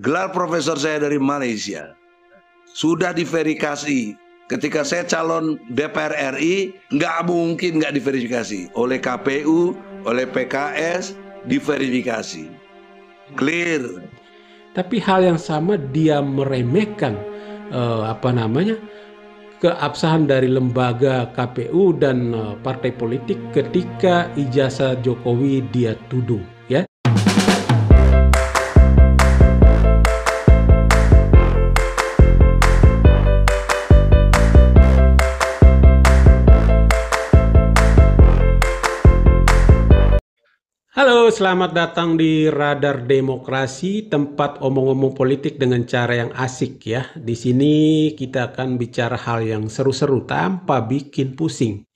Gelar profesor saya dari Malaysia sudah diverifikasi. Ketika saya calon DPR RI, nggak mungkin nggak diverifikasi. Oleh KPU, oleh PKS, diverifikasi. Clear. Tapi hal yang sama dia meremehkan keabsahan dari lembaga KPU dan partai politik ketika ijazah Jokowi dia tuduh, ya. Halo, selamat datang di Radar Demokrasi, tempat omong-omong politik dengan cara yang asik, ya. Di sini kita akan bicara hal yang seru-seru tanpa bikin pusing.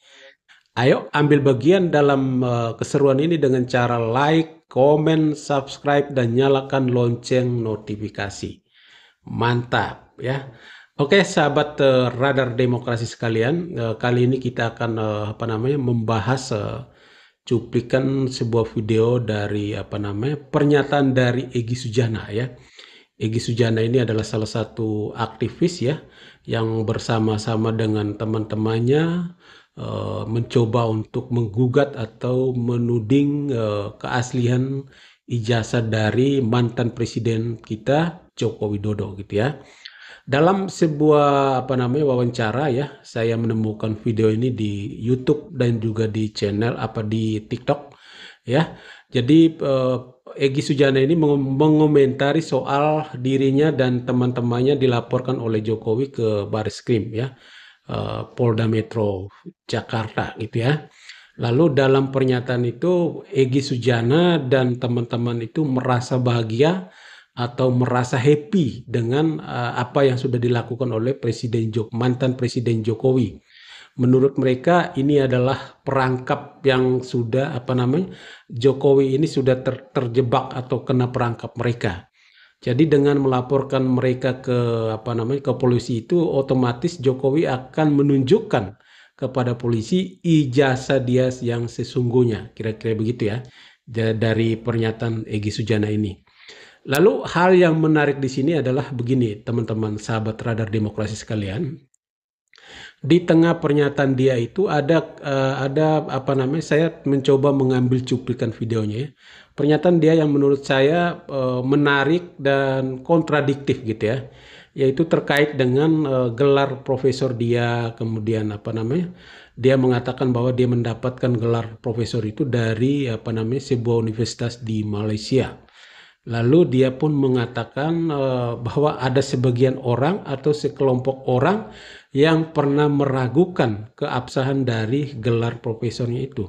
Ayo ambil bagian dalam keseruan ini dengan cara like, komen, subscribe, dan nyalakan lonceng notifikasi. Mantap, ya. Oke, sahabat Radar Demokrasi sekalian, kali ini kita akan membahas cuplikan sebuah video dari pernyataan dari Egy Sujana, ya. Egy Sujana ini adalah salah satu aktivis, ya, yang bersama-sama dengan teman-temannya mencoba untuk menggugat atau menuding keaslian ijazah dari mantan presiden kita Joko Widodo, gitu, ya. Dalam sebuah wawancara, ya, saya menemukan video ini di YouTube dan juga di channel di TikTok, ya. Jadi Egy Sujana ini mengomentari soal dirinya dan teman-temannya dilaporkan oleh Jokowi ke Barreskrim, ya, Polda Metro Jakarta, gitu, ya. Lalu dalam pernyataan itu Egy Sujana dan teman-teman itu merasa bahagia atau merasa happy dengan apa yang sudah dilakukan oleh mantan Presiden Jokowi. Menurut mereka ini adalah perangkap yang sudah Jokowi ini sudah terjebak atau kena perangkap mereka. Jadi dengan melaporkan mereka ke polisi itu otomatis Jokowi akan menunjukkan kepada polisi ijazah dia yang sesungguhnya. Kira-kira begitu, ya, dari pernyataan Egy Sujana ini. Lalu hal yang menarik di sini adalah begini, teman-teman sahabat Radar Demokrasi sekalian. Di tengah pernyataan dia itu saya mencoba mengambil cuplikan videonya, ya. Pernyataan dia yang menurut saya menarik dan kontradiktif, gitu, ya. Yaitu terkait dengan gelar profesor dia, kemudian dia mengatakan bahwa dia mendapatkan gelar profesor itu dari sebuah universitas di Malaysia. Lalu dia pun mengatakan bahwa ada sebagian orang atau sekelompok orang yang pernah meragukan keabsahan dari gelar profesornya itu.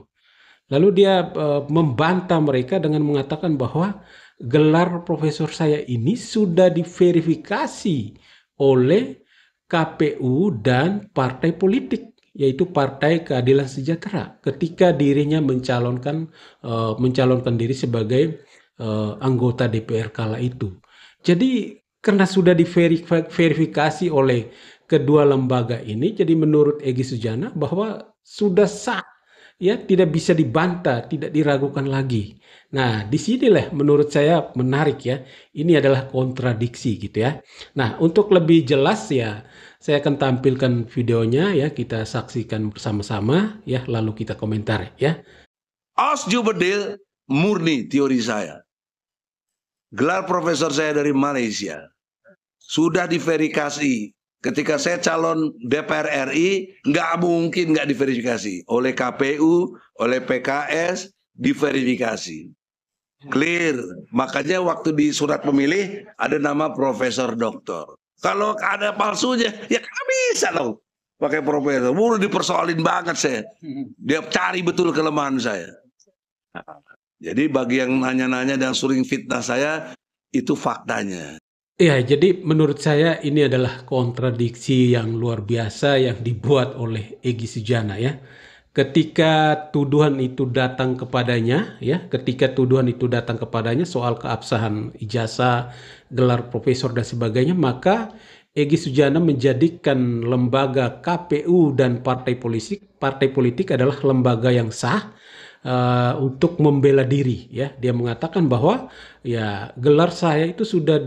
Lalu dia membantah mereka dengan mengatakan bahwa gelar profesor saya ini sudah diverifikasi oleh KPU dan partai politik, yaitu Partai Keadilan Sejahtera, ketika dirinya mencalonkan diri sebagai anggota DPR kala itu. Jadi karena sudah diverifikasi oleh kedua lembaga ini, jadi menurut Egy Sujana bahwa sudah sah, ya, tidak bisa dibantah, tidak diragukan lagi. Nah, disinilah menurut saya menarik, ya. Ini adalah kontradiksi, gitu, ya. Nah, untuk lebih jelas, ya, saya akan tampilkan videonya, ya, kita saksikan bersama-sama, ya, lalu kita komentar, ya. Osjubedil murni teori saya. Gelar profesor saya dari Malaysia sudah diverifikasi. Ketika saya calon DPR RI, nggak mungkin nggak diverifikasi. Oleh KPU, oleh PKS, diverifikasi. Clear. Makanya waktu di surat pemilih ada nama Profesor Doktor. Kalau ada palsunya, ya kan bisa loh pakai profesor. Udah dipersoalin banget saya. Dia cari betul kelemahan saya. Jadi bagi yang nanya-nanya dan sering fitnah saya, itu faktanya. Ya, jadi menurut saya ini adalah kontradiksi yang luar biasa yang dibuat oleh Egy Sujana, ya. Ketika tuduhan itu datang kepadanya, soal keabsahan ijazah, gelar profesor dan sebagainya, maka Egy Sujana menjadikan lembaga KPU dan partai politik adalah lembaga yang sah, untuk membela diri ya. Dia mengatakan bahwa ya gelar saya itu sudah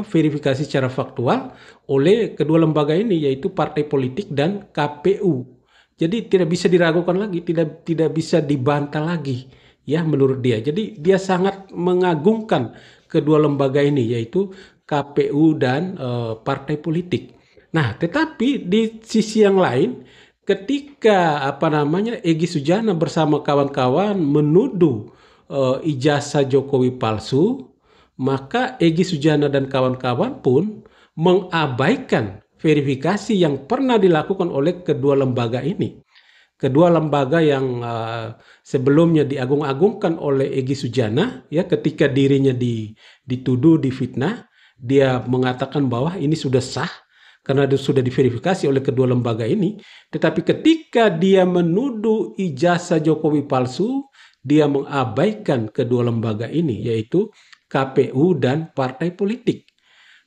verifikasi secara faktual oleh kedua lembaga ini, yaitu partai politik dan KPU. Jadi tidak bisa diragukan lagi, tidak bisa dibantah lagi ya menurut dia. Jadi dia sangat mengagungkan kedua lembaga ini, yaitu KPU dan partai politik. Nah, tetapi di sisi yang lain, ketika Egy Sujana bersama kawan-kawan menuduh ijazah Jokowi palsu, maka Egy Sujana dan kawan-kawan pun mengabaikan verifikasi yang pernah dilakukan oleh kedua lembaga ini. Kedua lembaga yang sebelumnya diagung-agungkan oleh Egy Sujana, ya, ketika dirinya dituduh, difitnah, dia mengatakan bahwa ini sudah sah karena sudah diverifikasi oleh kedua lembaga ini. Tetapi ketika dia menuduh ijazah Jokowi palsu, dia mengabaikan kedua lembaga ini, yaitu KPU dan partai politik.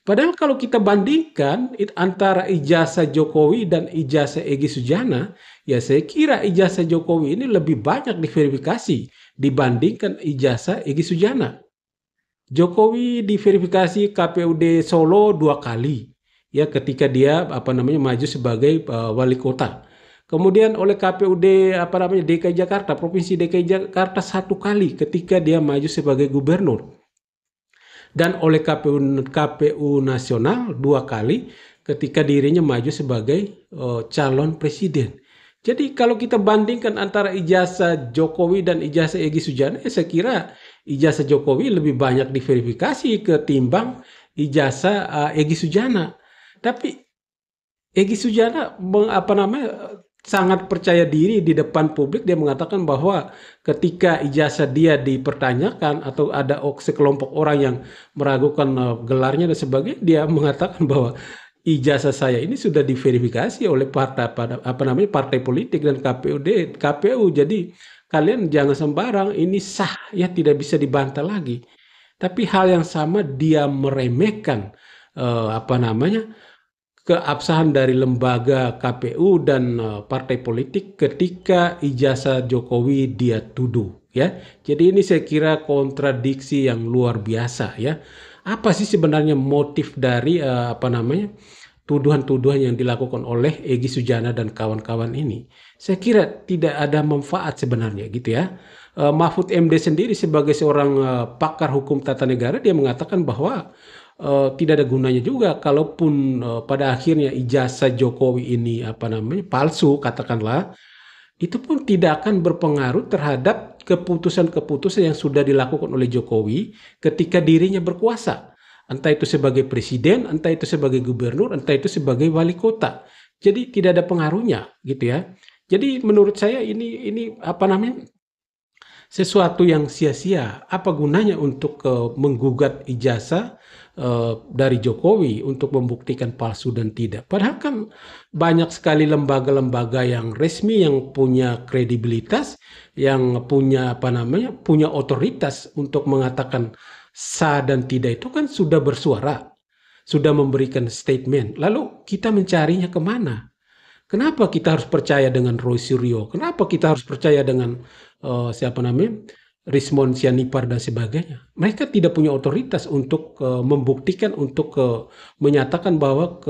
Padahal kalau kita bandingkan antara ijazah Jokowi dan ijazah Egy Sujana, ya saya kira ijazah Jokowi ini lebih banyak diverifikasi dibandingkan ijazah Egy Sujana. Jokowi diverifikasi KPUD Solo 2 kali, ya, ketika dia maju sebagai wali kota. Kemudian oleh KPUD DKI Jakarta, Provinsi DKI Jakarta 1 kali ketika dia maju sebagai gubernur. Dan oleh KPU Nasional 2 kali ketika dirinya maju sebagai calon presiden. Jadi kalau kita bandingkan antara ijazah Jokowi dan ijazah Egy Sujana, saya kira ijazah Jokowi lebih banyak diverifikasi ketimbang ijazah Egy Sujana. Tapi Egy Sujana sangat percaya diri di depan publik. Dia mengatakan bahwa ketika ijazah dia dipertanyakan atau ada sekelompok orang yang meragukan gelarnya dan sebagainya, dia mengatakan bahwa ijazah saya ini sudah diverifikasi oleh partai politik dan KPU. Jadi kalian jangan sembarang, ini sah, ya, tidak bisa dibantah lagi. Tapi hal yang sama dia meremehkan keabsahan dari lembaga KPU dan partai politik ketika ijazah Jokowi dia tuduh, ya. Jadi ini saya kira kontradiksi yang luar biasa, ya. Apa sih sebenarnya motif dari tuduhan-tuduhan yang dilakukan oleh Egy Sujana dan kawan-kawan ini? Saya kira tidak ada manfaat sebenarnya, gitu ya. Mahfud MD sendiri sebagai seorang pakar hukum tata negara, dia mengatakan bahwa tidak ada gunanya juga kalaupun pada akhirnya ijazah Jokowi ini palsu, katakanlah, itu pun tidak akan berpengaruh terhadap keputusan-keputusan yang sudah dilakukan oleh Jokowi ketika dirinya berkuasa, entah itu sebagai presiden, entah itu sebagai gubernur, entah itu sebagai wali kota. Jadi tidak ada pengaruhnya, gitu ya. Jadi menurut saya ini sesuatu yang sia-sia. Apa gunanya untuk menggugat ijazah dari Jokowi untuk membuktikan palsu dan tidak? Padahal kan banyak sekali lembaga-lembaga yang resmi, yang punya kredibilitas, yang punya punya otoritas untuk mengatakan sah dan tidak, itu kan sudah bersuara, sudah memberikan statement. Lalu kita mencarinya kemana? Kenapa kita harus percaya dengan Roy Suryo? Kenapa kita harus percaya dengan Rismon Sianipar dan sebagainya? Mereka tidak punya otoritas untuk membuktikan, untuk menyatakan bahwa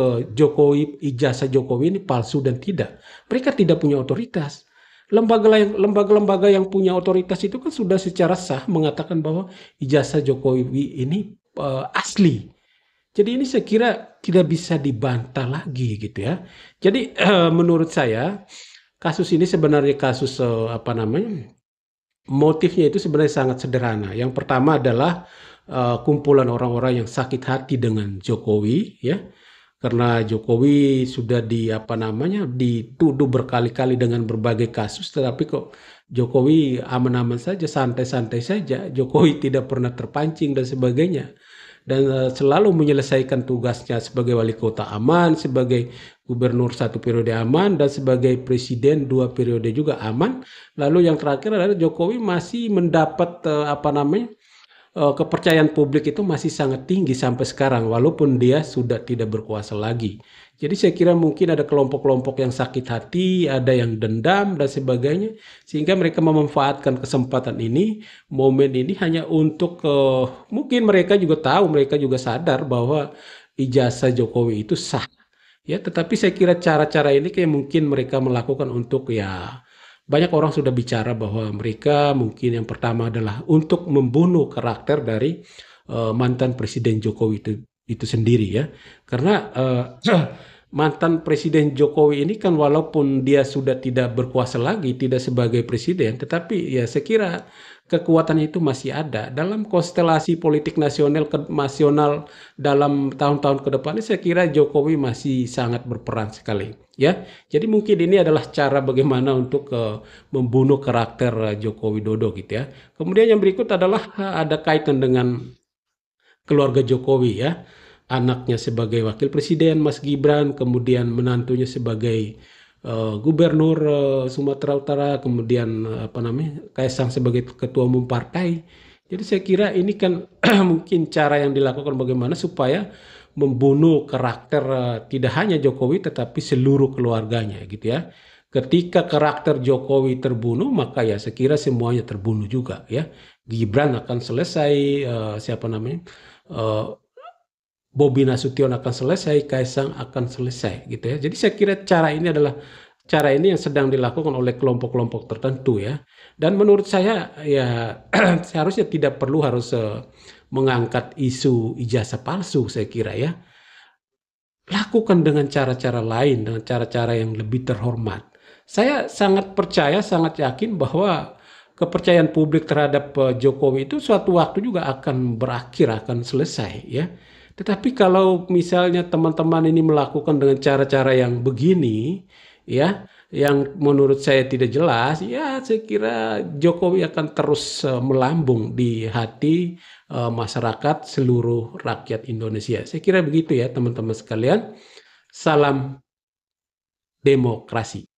ijazah Jokowi ini palsu dan tidak. Mereka tidak punya otoritas. Lembaga-lembaga yang punya otoritas itu kan sudah secara sah mengatakan bahwa ijazah Jokowi ini asli. Jadi ini saya kira tidak bisa dibantah lagi, gitu ya. Jadi menurut saya kasus ini sebenarnya kasus motifnya itu sebenarnya sangat sederhana. Yang pertama adalah kumpulan orang-orang yang sakit hati dengan Jokowi, ya. Karena Jokowi sudah dituduh berkali-kali dengan berbagai kasus, tetapi kok Jokowi aman-aman saja, santai-santai saja. Jokowi tidak pernah terpancing dan sebagainya. Dan selalu menyelesaikan tugasnya sebagai wali kota aman, sebagai gubernur 1 periode aman, dan sebagai presiden 2 periode juga aman. Lalu yang terakhir adalah Jokowi masih mendapat kepercayaan publik itu masih sangat tinggi sampai sekarang walaupun dia sudah tidak berkuasa lagi. Jadi saya kira mungkin ada kelompok-kelompok yang sakit hati, ada yang dendam dan sebagainya, sehingga mereka memanfaatkan kesempatan ini, momen ini hanya untuk mungkin mereka juga tahu, mereka juga sadar bahwa ijazah Jokowi itu sah. Ya, tetapi saya kira cara-cara ini kayak mungkin mereka melakukan untuk ya banyak orang sudah bicara bahwa mereka mungkin yang pertama adalah untuk membunuh karakter dari mantan Presiden Jokowi itu sendiri ya. Karena mantan Presiden Jokowi ini kan walaupun dia sudah tidak berkuasa lagi, tidak sebagai presiden, tetapi ya saya kira kekuatannya itu masih ada dalam konstelasi politik nasional dalam tahun-tahun ke depan ini. Saya kira Jokowi masih sangat berperan sekali ya. Jadi mungkin ini adalah cara bagaimana untuk membunuh karakter Joko Widodo gitu ya. Kemudian yang berikut adalah ada kaitan dengan keluarga Jokowi ya. Anaknya sebagai wakil presiden Mas Gibran, kemudian menantunya sebagai gubernur Sumatera Utara, kemudian apa namanya Kaisang sebagai ketua umum partai. Jadi saya kira ini kan mungkin cara yang dilakukan bagaimana supaya membunuh karakter tidak hanya Jokowi tetapi seluruh keluarganya gitu ya. Ketika karakter Jokowi terbunuh maka ya saya kira semuanya terbunuh juga ya. Gibran akan selesai, siapa namanya Bobi Nasution akan selesai, Kaisang akan selesai gitu ya. Jadi saya kira cara ini adalah cara ini yang sedang dilakukan oleh kelompok-kelompok tertentu ya. Dan menurut saya ya seharusnya tidak perlu harus mengangkat isu ijazah palsu saya kira ya. Lakukan dengan cara-cara lain, dengan cara-cara yang lebih terhormat. Saya sangat percaya, sangat yakin bahwa kepercayaan publik terhadap Jokowi itu suatu waktu juga akan berakhir, akan selesai ya. Tetapi kalau misalnya teman-teman ini melakukan dengan cara-cara yang begini, ya, yang menurut saya tidak jelas, ya saya kira Jokowi akan terus melambung di hati masyarakat seluruh rakyat Indonesia. Saya kira begitu ya teman-teman sekalian. Salam demokrasi.